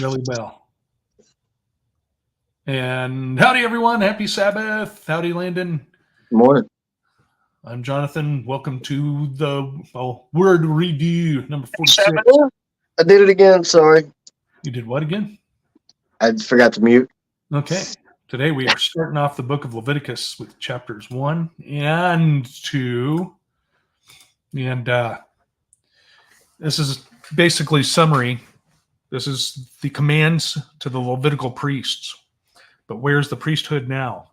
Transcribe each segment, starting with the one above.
really well. And howdy, everyone. Happy Sabbath. Howdy, Landon. Good morning. I'm Jonathan. Welcome to the Word Review number 46. I did it again. Sorry. You did what again? I forgot to mute. Okay. Today we are starting off the book of Leviticus with chapters 1 and 2. And this is basically summary. This is the commands to the Levitical priests. But where's the priesthood now?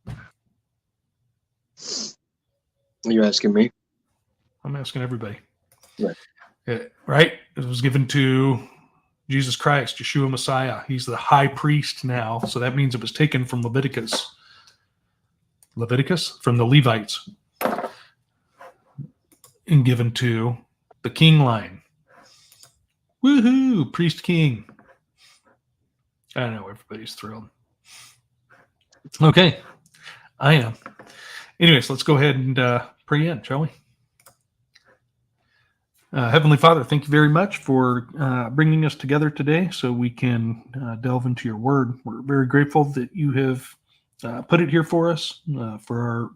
Are you asking me? I'm asking everybody. Right. Right? It was given to Jesus Christ, Yeshua Messiah. He's the high priest now. So that means it was taken from Leviticus. From the Levites. And given to the king line. Woohoo! Priest king. I know everybody's thrilled. Okay. I am. Anyways, let's go ahead and pray in, shall we? Heavenly Father, thank you very much for bringing us together today so we can delve into your word. We're very grateful that you have put it here for us, for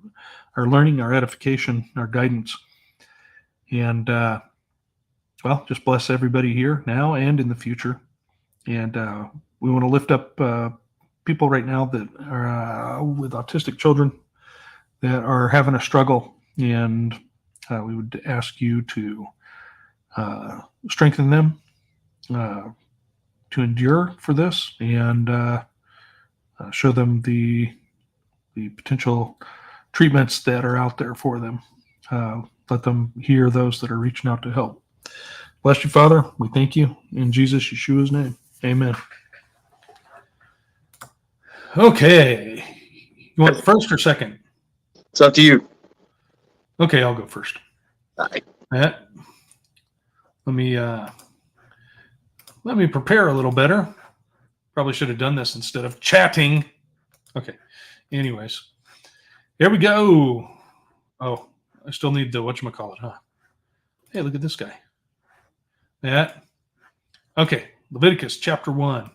our learning, our edification, our guidance. And, just bless everybody here now and in the future. And we want to lift up people right now that are with autistic children that are having a struggle. And we would ask you to strengthen them to endure for this and show them the potential treatments that are out there for them. Let them hear those that are reaching out to help. Bless you, Father. We thank you in Jesus Yeshua's name. Amen. Okay. You want first or second? It's up to you. Okay, I'll go first. All right. Let me prepare a little better. Probably should have done this instead of chatting. Okay. Anyways, here we go. Oh, I still need the whatchamacallit, huh? Hey, look at this guy. That. Okay. Leviticus chapter 1.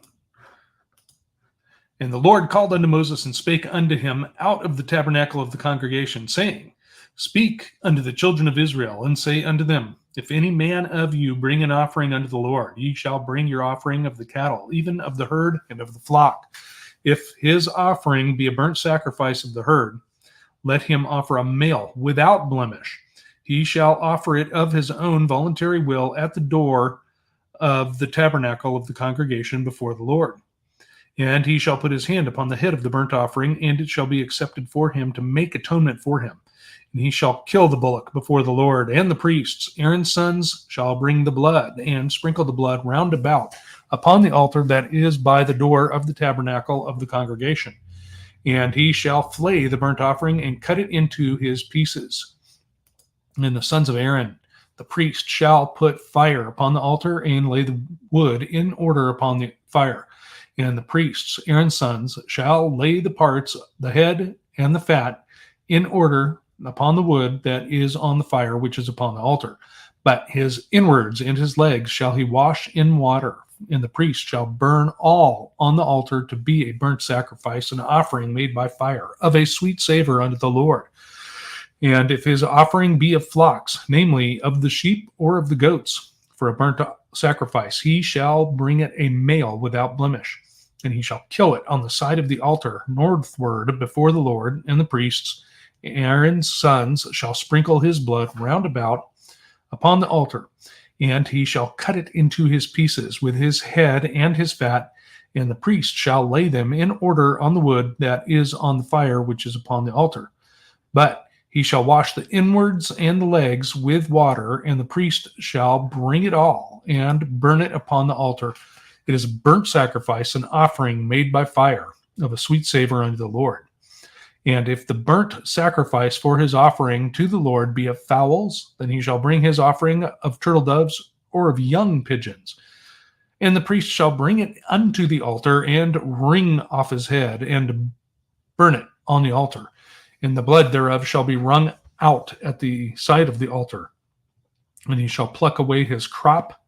And the Lord called unto Moses and spake unto him out of the tabernacle of the congregation, saying, Speak unto the children of Israel, and say unto them, If any man of you bring an offering unto the Lord, ye shall bring your offering of the cattle, even of the herd and of the flock. If his offering be a burnt sacrifice of the herd, let him offer a male without blemish. He shall offer it of his own voluntary will at the door of the tabernacle of the congregation before the Lord. And he shall put his hand upon the head of the burnt offering, and it shall be accepted for him to make atonement for him. And he shall kill the bullock before the Lord, and the priests, Aaron's sons, shall bring the blood, and sprinkle the blood round about upon the altar that is by the door of the tabernacle of the congregation. And he shall flay the burnt offering, and cut it into his pieces. And the sons of Aaron, the priest, shall put fire upon the altar, and lay the wood in order upon the fire. And the priests, Aaron's sons, shall lay the parts, the head and the fat, in order upon the wood that is on the fire, which is upon the altar. But his inwards and his legs shall he wash in water, and the priest shall burn all on the altar to be a burnt sacrifice, an offering made by fire, of a sweet savor unto the Lord. And if his offering be of flocks, namely of the sheep or of the goats, for a burnt sacrifice, he shall bring it a male without blemish. And he shall kill it on the side of the altar northward before the Lord, and the priests, Aaron's sons, shall sprinkle his blood round about upon the altar, and he shall cut it into his pieces with his head and his fat, and the priest shall lay them in order on the wood that is on the fire which is upon the altar. But he shall wash the inwards and the legs with water, and the priest shall bring it all and burn it upon the altar. It is a burnt sacrifice, an offering made by fire, of a sweet savor unto the Lord. And if the burnt sacrifice for his offering to the Lord be of fowls, then he shall bring his offering of turtle doves or of young pigeons. And the priest shall bring it unto the altar, and wring off his head, and burn it on the altar. And the blood thereof shall be wrung out at the side of the altar. And he shall pluck away his crop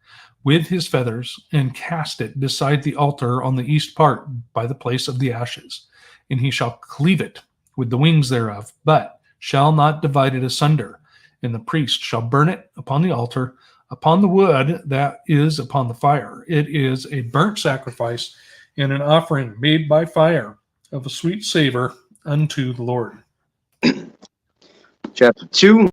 with his feathers and cast it beside the altar on the east part by the place of the ashes. And he shall cleave it with the wings thereof, but shall not divide it asunder. And the priest shall burn it upon the altar, upon the wood that is upon the fire. It is a burnt sacrifice and an offering made by fire of a sweet savor unto the Lord. Chapter 2.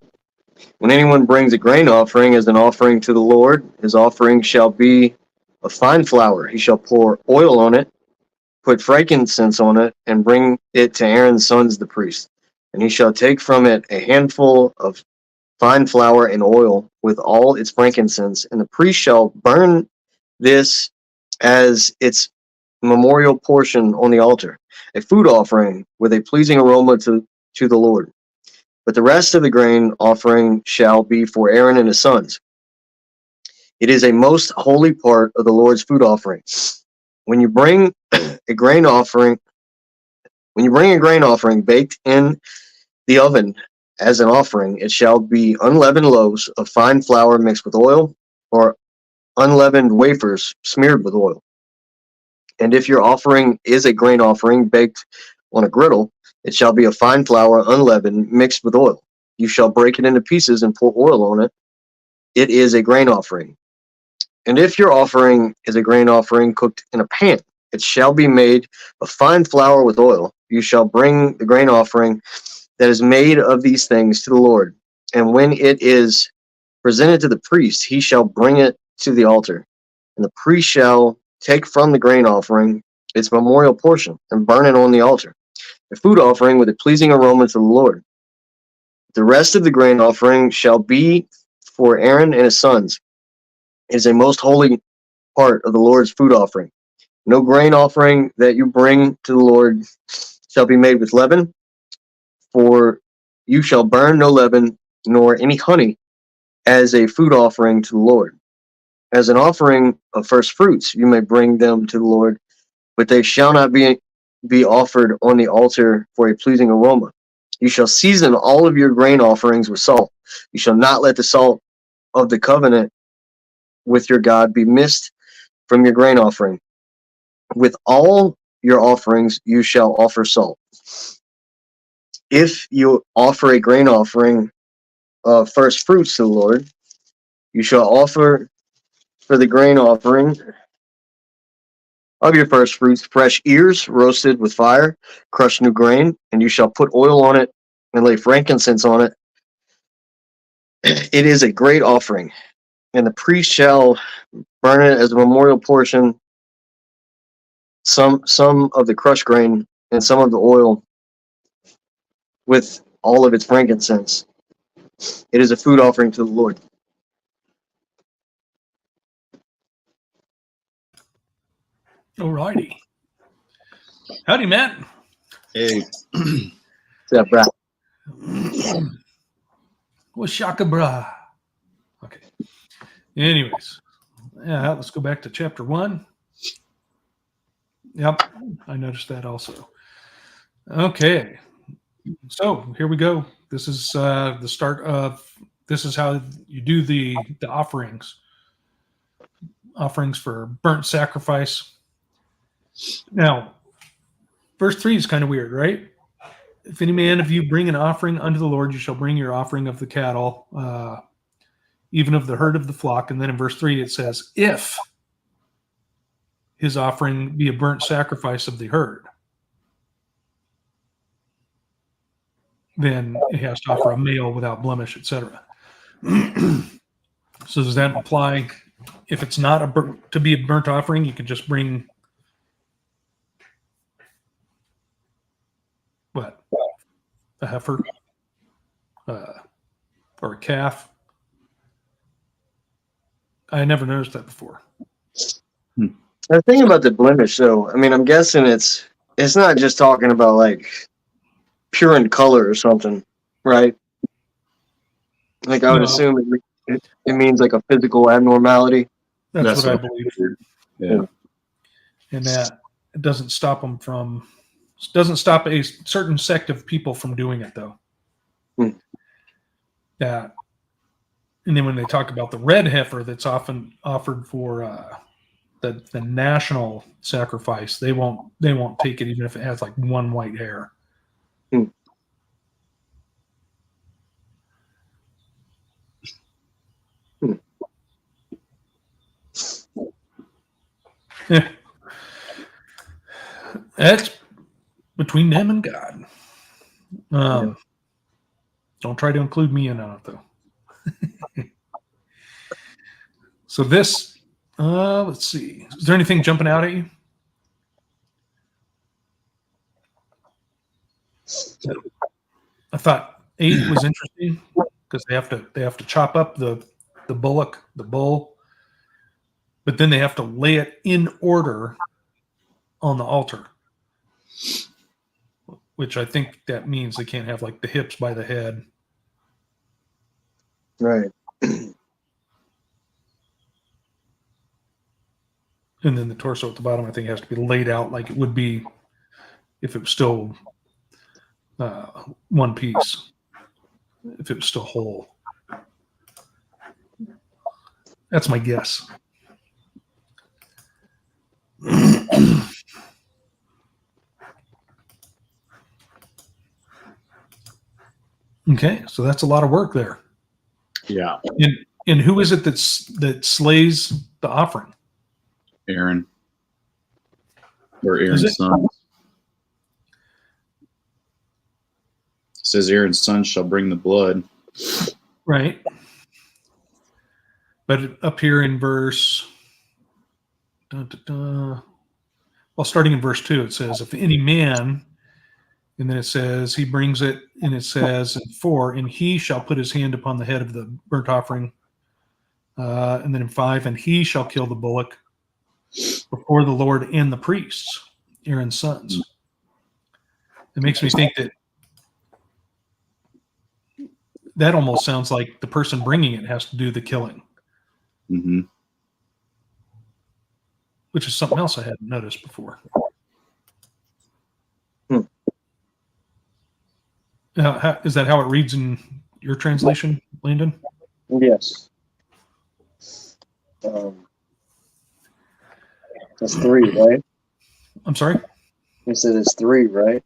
When anyone brings a grain offering as an offering to the Lord, his offering shall be of fine flour. He shall pour oil on it, put frankincense on it, and bring it to Aaron's sons the priest. And he shall take from it a handful of fine flour and oil with all its frankincense, and the priest shall burn this as its memorial portion on the altar, a food offering with a pleasing aroma to the Lord. But the rest of the grain offering shall be for Aaron and his sons. It is a most holy part of the Lord's food offering. When you bring a grain offering, baked in the oven as an offering, it shall be unleavened loaves of fine flour mixed with oil, or unleavened wafers smeared with oil. And if your offering is a grain offering baked on a griddle, it shall be of fine flour, unleavened, mixed with oil. You shall break it into pieces and pour oil on it. It is a grain offering. And if your offering is a grain offering cooked in a pan, it shall be made of fine flour with oil. You shall bring the grain offering that is made of these things to the Lord. And when it is presented to the priest, he shall bring it to the altar. And the priest shall take from the grain offering its memorial portion and burn it on the altar, a food offering with a pleasing aroma to the Lord. The rest of the grain offering shall be for Aaron and his sons. It is a most holy part of the Lord's food offering. No grain offering that you bring to the Lord shall be made with leaven, for you shall burn no leaven, nor any honey, as a food offering to the Lord. As an offering of first fruits, you may bring them to the Lord, but they shall not be offered on the altar for a pleasing aroma. You shall season all of your grain offerings with salt. You shall not let the salt of the covenant with your God be missed from your grain offering. With all your offerings you shall offer salt. If you offer a grain offering of first fruits to the Lord, you shall offer for the grain offering of your first fruits fresh ears roasted with fire, crushed new grain, and you shall put oil on it and lay frankincense on it. It is a great offering, and the priest shall burn it as a memorial portion, some of the crushed grain and some of the oil with all of its frankincense. It is a food offering to the Lord. Alrighty. Howdy, Matt. Hey. What's up, bro? Well, shaka bra. Okay. Anyways, yeah, let's go back to chapter 1. Yep, I noticed that also. Okay, so here we go. This is the start of. This is how you do the offerings. Offerings for burnt sacrifice. Now, verse 3 is kind of weird, right? If any man of you bring an offering unto the Lord, you shall bring your offering of the cattle, even of the herd of the flock. And then in verse 3 it says, if his offering be a burnt sacrifice of the herd, then he has to offer a male without blemish, etc. So does that imply if it's not to be a burnt offering, you can just bring what? A heifer or a calf? I never noticed that before. The thing about the blemish, though, I mean, I'm guessing it's not just talking about like pure in color or something, right? Like I would assume it means like a physical abnormality. That's what I believe. Yeah. And that it doesn't stop them from, doesn't stop a certain sect of people from doing it, though. That And then when they talk about the red heifer that's often offered for the national sacrifice, they won't take it even if it has like one white hair. Hmm. Yeah. That's between them and God. Don't try to include me in on it, though. So this, let's see. Is there anything jumping out at you? I thought 8 was interesting because they have to chop up the bullock, the bull, but then they have to lay it in order on the altar, which I think that means they can't have like the hips by the head. Right. And then the torso at the bottom, I think, has to be laid out like it would be if it was still one piece, if it was still whole. That's my guess. Okay, so that's a lot of work there. Yeah. And who is it that slays the offering? Aaron. Or Aaron's son. It says Aaron's son shall bring the blood. Right. But up here in verse, well, starting in verse 2, it says, if any man, and then it says, he brings it, and it says in 4, and he shall put his hand upon the head of the burnt offering. And then in 5, and he shall kill the bullock before the Lord and the priests, Aaron's sons. It makes me think that almost sounds like the person bringing it has to do the killing. Mm-hmm. Which is something else I hadn't noticed before. Is that how it reads in your translation, Landon? Yes. That's 3, right? I'm sorry? You said it's 3, right?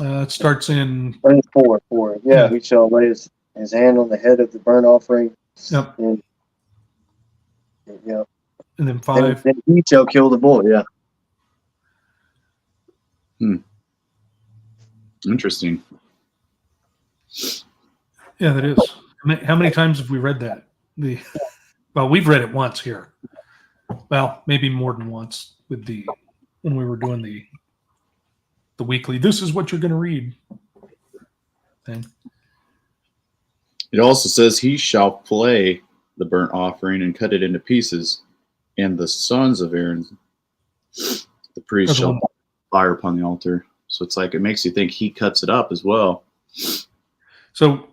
It starts in... Or 4. Yeah, he shall lay his hand on the head of the burnt offering. Yep. And then 5. Then he shall kill the bull, yeah. Interesting. Yeah, that is. How many times have we read that? Well, we've read it once here. Well, maybe more than once when we were doing the weekly. This is what you're going to read thing. It also says he shall flay the burnt offering and cut it into pieces, and the sons of Aaron, the priest, shall fire upon the altar. So it's like it makes you think he cuts it up as well. So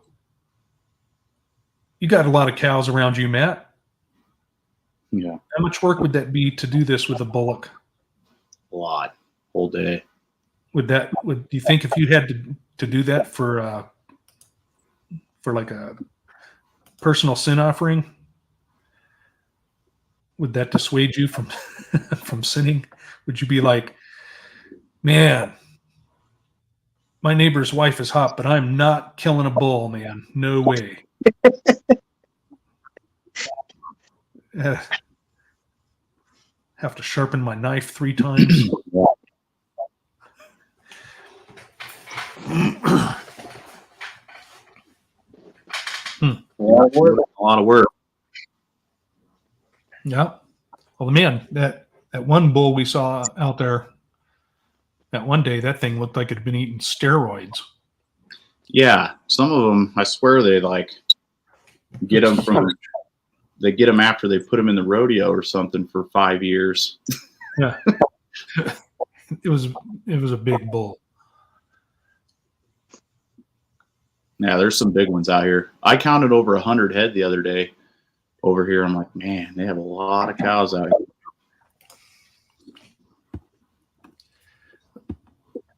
you got a lot of cows around you, Matt. Yeah. How much work would that be to do this with a bullock? A lot. Whole day. Do you think if you had to do that for like a personal sin offering, would that dissuade you from from sinning? Would you be like, man, my neighbor's wife is hot, but I'm not killing a bull, man. No way. Have to sharpen my knife 3 times. A lot of work. Yeah. Well, man, that one bull we saw out there that one day, that thing looked like it had been eating steroids. Yeah, some of them, I swear, they get them after they put them in the rodeo or something for 5 years. Yeah. It was a big bull. Yeah, there's some big ones out here. I counted over 100 head the other day over here. I'm like, man, they have a lot of cows out here.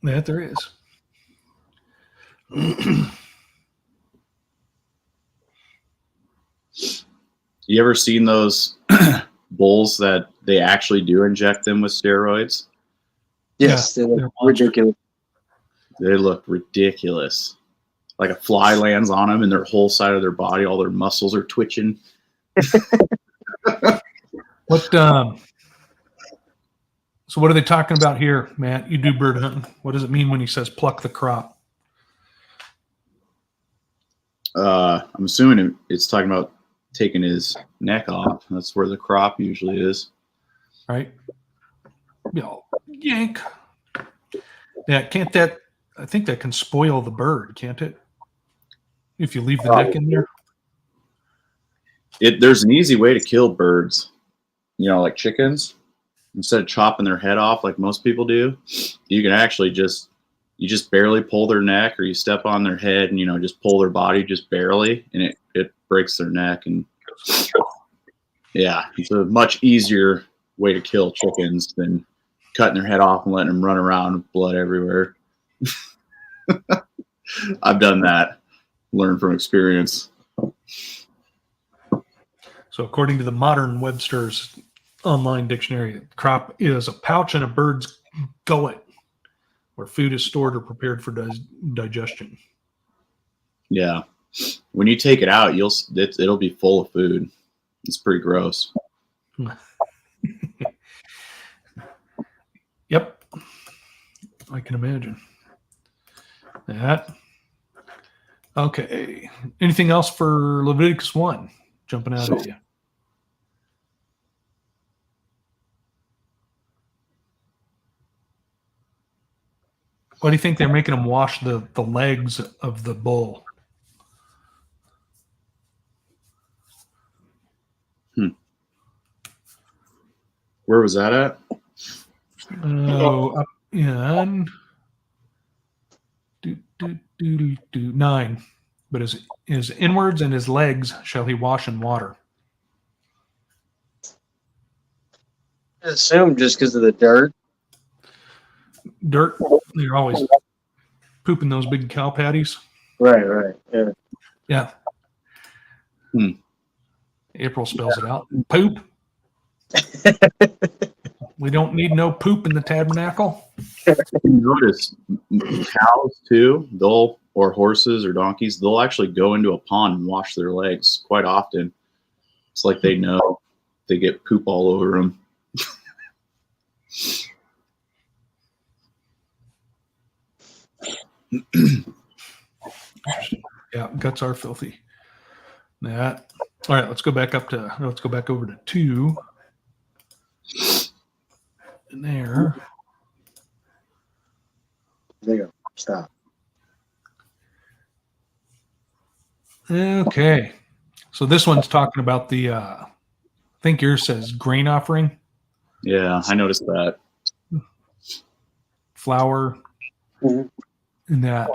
That there is. You ever seen those bulls that they actually do inject them with steroids? Yes, Yeah, they're they're monsters. ridiculous. They look ridiculous. Like a fly lands on them and their whole side of their body, all their muscles are twitching. What? So what are they talking about here, Matt? You do bird hunting. What does it mean when he says pluck the crop? I'm assuming it's talking about taking his neck off. That's where the crop usually is. Right? Yank. Yeah, can't that? I think that can spoil the bird, can't it? If you leave the neck in there. There's an easy way to kill birds, like chickens. Instead of chopping their head off like most people do, you can actually just barely pull their neck, or you step on their head and just pull their body just barely, and it breaks their neck. And yeah, it's a much easier way to kill chickens than cutting their head off and letting them run around with blood everywhere. I've done that, learned from experience. So according to the modern Webster's online dictionary, crop is a pouch in a bird's gullet where food is stored or prepared for digestion. Yeah, when you take it out, it'll be full of food. It's pretty gross. Yep, I can imagine that. Okay, anything else for Leviticus 1 jumping out at you? Why do you think they're making them wash the legs of the bull? Where was that at? Oh, up in 9. But his inwards and his legs shall he wash in water. I assume just because of the dirt. Dirt, they're always pooping those big cow patties. Right. Yeah. Yeah. April spells it out. Poop. We don't need no poop in the tabernacle. You notice cows too, or horses or donkeys, they'll actually go into a pond and wash their legs quite often. It's like they know they get poop all over them. Yeah, guts are filthy. That. All right, let's go back over to 2. And there. There you go. Stop. Okay. So this one's talking about the I think yours says grain offering. Yeah, I noticed that. Flour. Mhm. And that.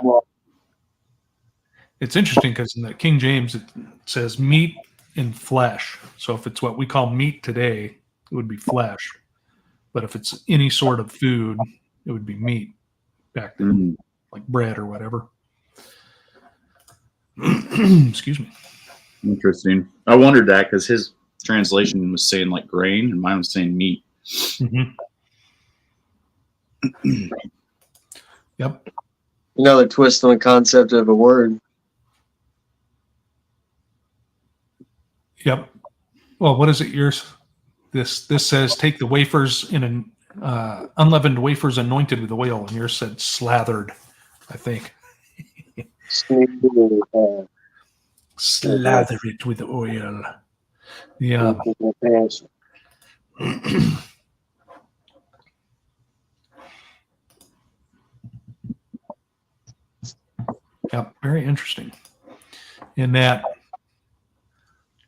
It's interesting because in the King James it says meat and flesh. So if it's what we call meat today, it would be flesh. But if it's any sort of food, it would be meat back then, like bread or whatever. Excuse me. Interesting. I wondered that because his translation was saying like grain and mine was saying meat. Mm-hmm. Yep. Another twist on the concept of a word. Yep. Well, what is it? Yours. This says take the wafers in an unleavened wafers anointed with oil, and yours said slathered. I think. Slather it with oil. Yeah. Yeah, very interesting. In that,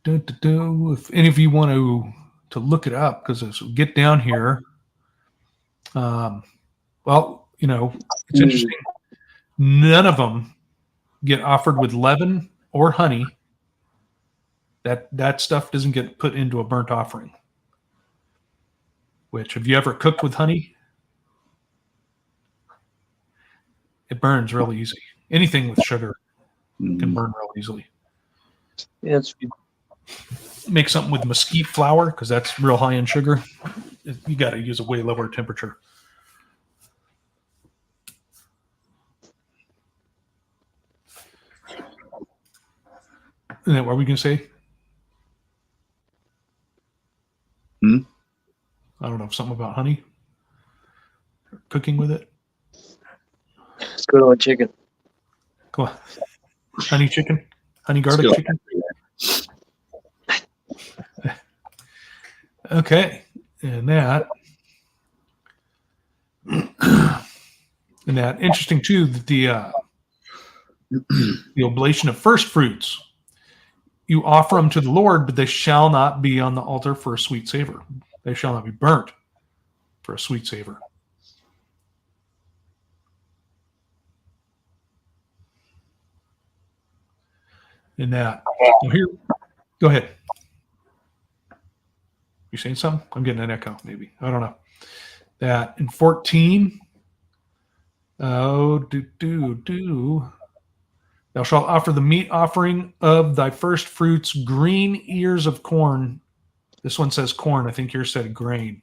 if any of you want to look it up, because as we get down here, well, it's interesting. None of them get offered with leaven or honey. That stuff doesn't get put into a burnt offering. Which, have you ever cooked with honey? It burns really easy. Anything with sugar can burn real easily. Yeah, it's make something with mesquite flour, because that's real high in sugar, you got to use a way lower temperature. And then what were we going to say? I don't know, something about honey, cooking with it. Let's go on chicken. Come on, honey chicken, honey garlic Let's chicken. Okay, and that interesting too that the oblation of first fruits, you offer them to the Lord, but they shall not be on the altar for a sweet savor. They shall not be burnt for a sweet savor. In that, well, here, go ahead. You saying something? I'm getting an echo, maybe. I don't know. That in 14, thou shalt offer the meat offering of thy first fruits, green ears of corn. This one says corn. I think yours said grain.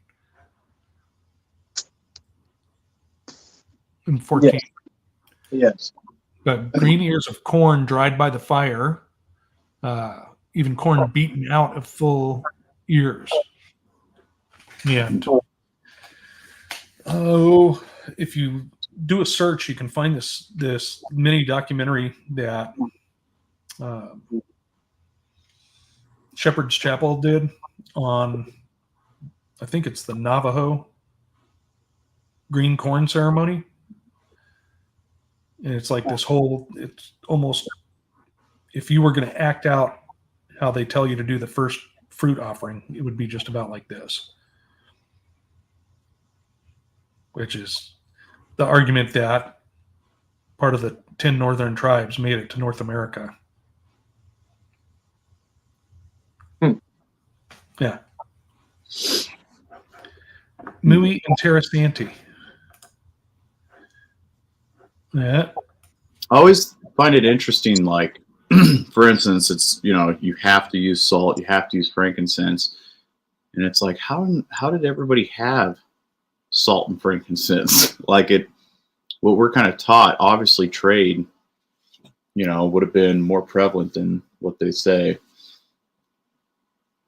In 14. Yes. But green ears of corn dried by the fire, even corn beaten out of full ears. And if you do a search, you can find this mini documentary that Shepherd's Chapel did on, I think it's the Navajo green corn ceremony. And it's like this whole, it's almost, if you were going to act out how they tell you to do the first fruit offering, it would be just about like this. Which is the argument that part of the 10 northern tribes made it to North America. Yeah. Muy interesante. Yeah. I always find it interesting, like, for instance, it's, you have to use salt, you have to use frankincense. And it's like, how did everybody have salt and frankincense? Like what we're kind of taught, obviously trade, would have been more prevalent than what they say.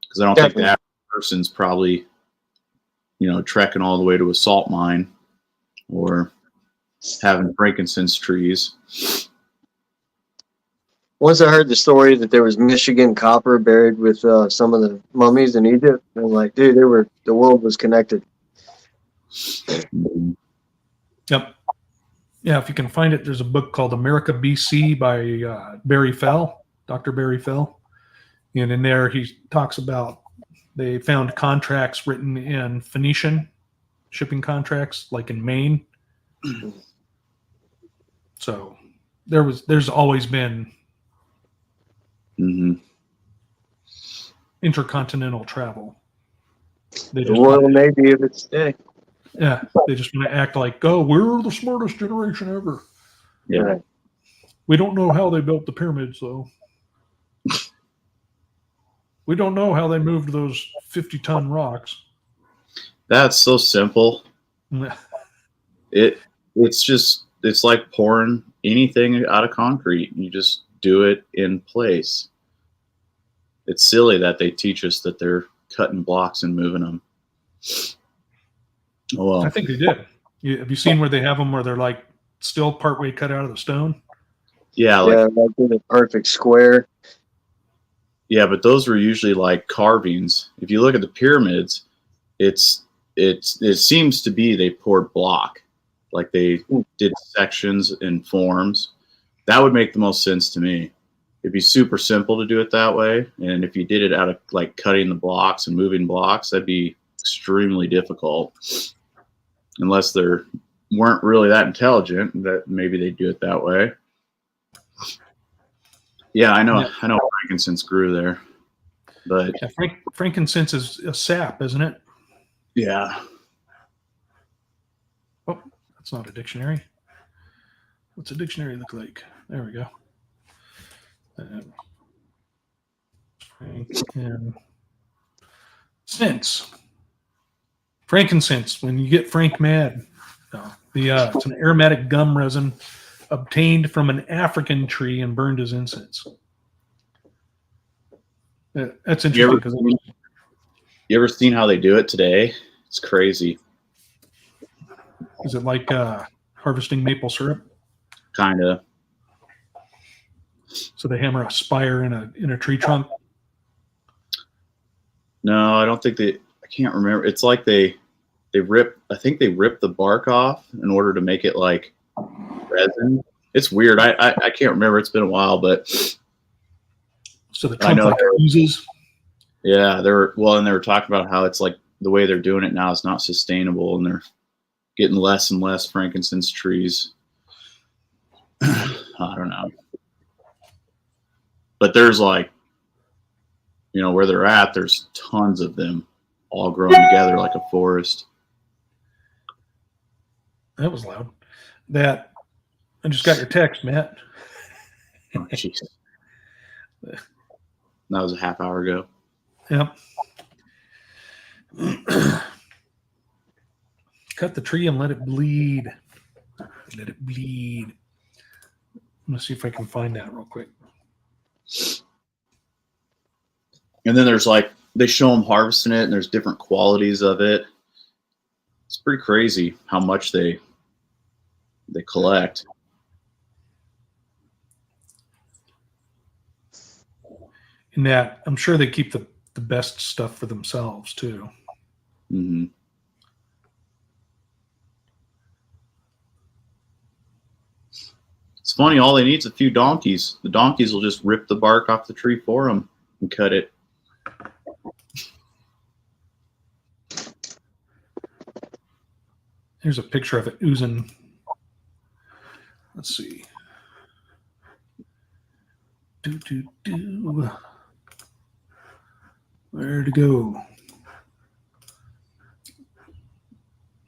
Because I don't think that person's probably, trekking all the way to a salt mine or having frankincense trees. Once I heard the story that there was Michigan copper buried with some of the mummies in Egypt, I'm like, dude, the world was connected. Yep. Yeah, if you can find it, there's a book called America BC by Barry Fell, Dr. Barry Fell. And in there, he talks about they found contracts written in Phoenician, shipping contracts, like in Maine. So there's always been intercontinental travel. The Royal Navy of its day. Yeah, they just want to act like, oh, we're the smartest generation ever. Yeah. Right. We don't know how they built the pyramids, though. We don't know how they moved those 50-ton rocks. That's so simple. It's like pouring anything out of concrete. You just do it in place. It's silly that they teach us that they're cutting blocks and moving them. Oh, well. I think they did. Have you seen where they have them where they're like still partway cut out of the stone? Yeah, like in a perfect square. Yeah, but those were usually like carvings. If you look at the pyramids, it seems to be they poured block, like they did sections and forms. That would make the most sense to me. It'd be super simple to do it that way, and if you did it out of like cutting the blocks and moving blocks, that'd be extremely difficult. Unless they weren't really that intelligent, that maybe they do it that way. Yeah, I know frankincense grew there, but frankincense is a sap, isn't it? Yeah. Oh, that's not a dictionary. What's a dictionary look like? There we go. And sense. Frankincense, when you get Frank mad. It's an aromatic gum resin obtained from an African tree and burned as incense. That's interesting because You ever seen how they do it today? It's crazy. is it like harvesting maple syrup? Kind of. So they hammer a spire in a tree trunk. No, I don't think I can't remember. It's like I think they rip the bark off in order to make it like resin. It's weird. I can't remember. It's been a while, but So the trunk like oozes. Yeah, they were talking about how it's like the way they're doing it now is not sustainable, and they're getting less and less frankincense trees. I don't know. But there's like, where they're at, there's tons of them all growing together like a forest. That was loud. I just got your text, Matt. Oh, jeez. That was a half hour ago. Yep. Cut the tree and let it bleed. Let it bleed. I'm going to see if I can find that real quick. And then there's like, they show them harvesting it, and there's different qualities of it. It's pretty crazy how much they collect. In that, I'm sure they keep the best stuff for themselves too. Mm-hmm. It's funny, all they need is a few donkeys. The donkeys will just rip the bark off the tree for them and cut it. Here's a picture of it oozing. Let's see. Where to go?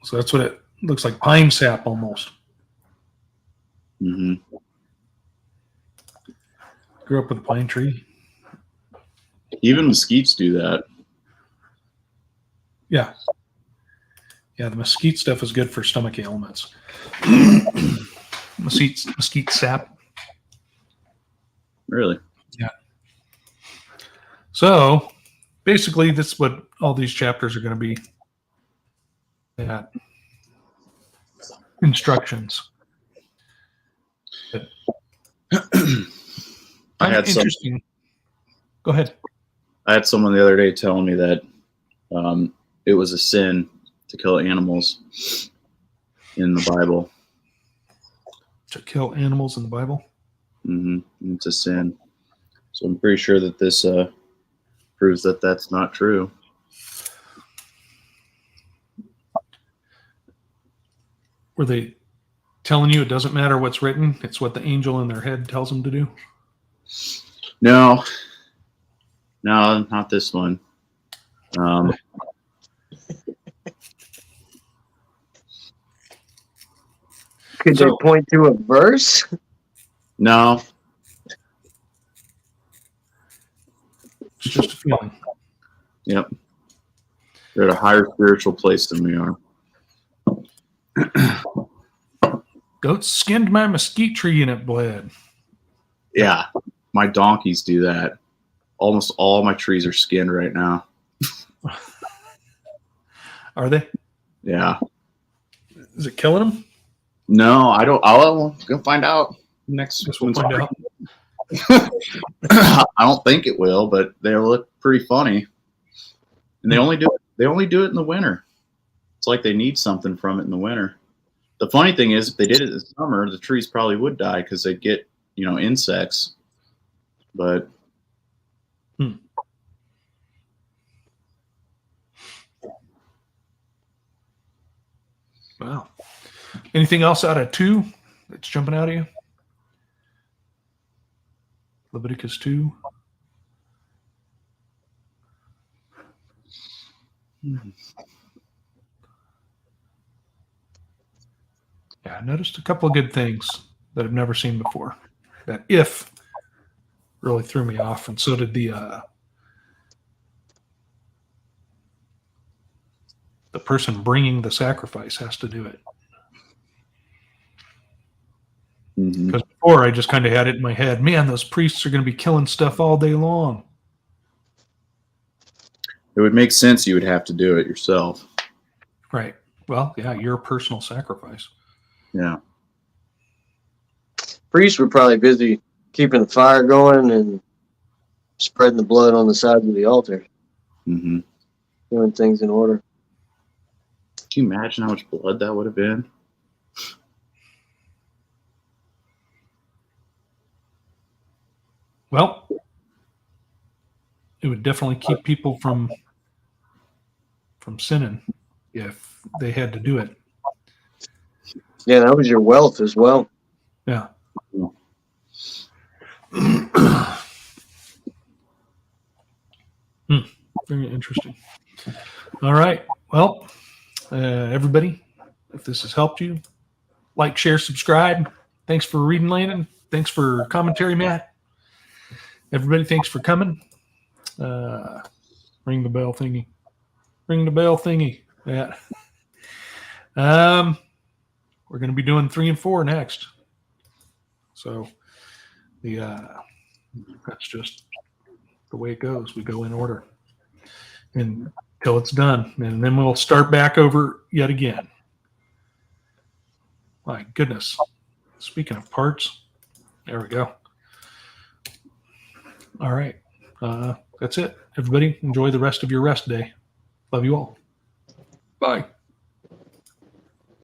So that's what it looks like, pine sap almost. Mm-hmm. Grew up with a pine tree. Even mesquites do that. Yeah. Yeah, the mesquite stuff is good for stomach ailments. Mesquite sap. Really? Yeah. So basically, that's what all these chapters are going to be. Yeah. Instructions. I had interesting. Go ahead. I had someone the other day telling me that it was a sin to kill animals in the Bible. To kill animals in the Bible? Mm-hmm. It's a sin. So I'm pretty sure that this proves that that's not true. Were they telling you it doesn't matter what's written? It's what the angel in their head tells them to do? No, not this one. Could they point to a verse? No. It's just a feeling. Yep. They're at a higher spiritual place than we are. Goats skinned my mesquite tree and it bled. Yeah, my donkeys do that. Almost all my trees are skinned right now. Are they? Yeah. Is it killing them? No, I don't. I'll go find out next. Guess we'll find out. I don't think it will, but they look pretty funny. And they only do it in the winter. It's like they need something from it in the winter. The funny thing is, if they did it in the summer, the trees probably would die because they'd get, insects. But Wow. Anything else out of 2 that's jumping out at you? Leviticus 2. Yeah, I noticed a couple of good things that I've never seen before. That if really threw me off, and so did the The person bringing the sacrifice has to do it. Mhm. Because before I just kind of had it in my head, man, those priests are going to be killing stuff all day long. It would make sense you would have to do it yourself. Right. Well, yeah, your personal sacrifice. Yeah. Priests were probably busy keeping the fire going and spreading the blood on the sides of the altar, Hmm. doing things in order. Can you imagine how much blood that would have been? Well, it would definitely keep people from sinning if they had to do it. Yeah, that was your wealth as well. Yeah. Very interesting. All right. Well, everybody, if this has helped you, like, share, subscribe. Thanks for reading, Landon. Thanks for commentary, Matt. Everybody, thanks for coming. Ring the bell thingy. Ring the bell thingy. Yeah. We're going to be doing 3 and 4 next. So that's just the way it goes. We go in order until it's done, and then we'll start back over yet again. My goodness. Speaking of parts, there we go. All right. That's it. Everybody, enjoy the rest of your rest day. Love you all. Bye.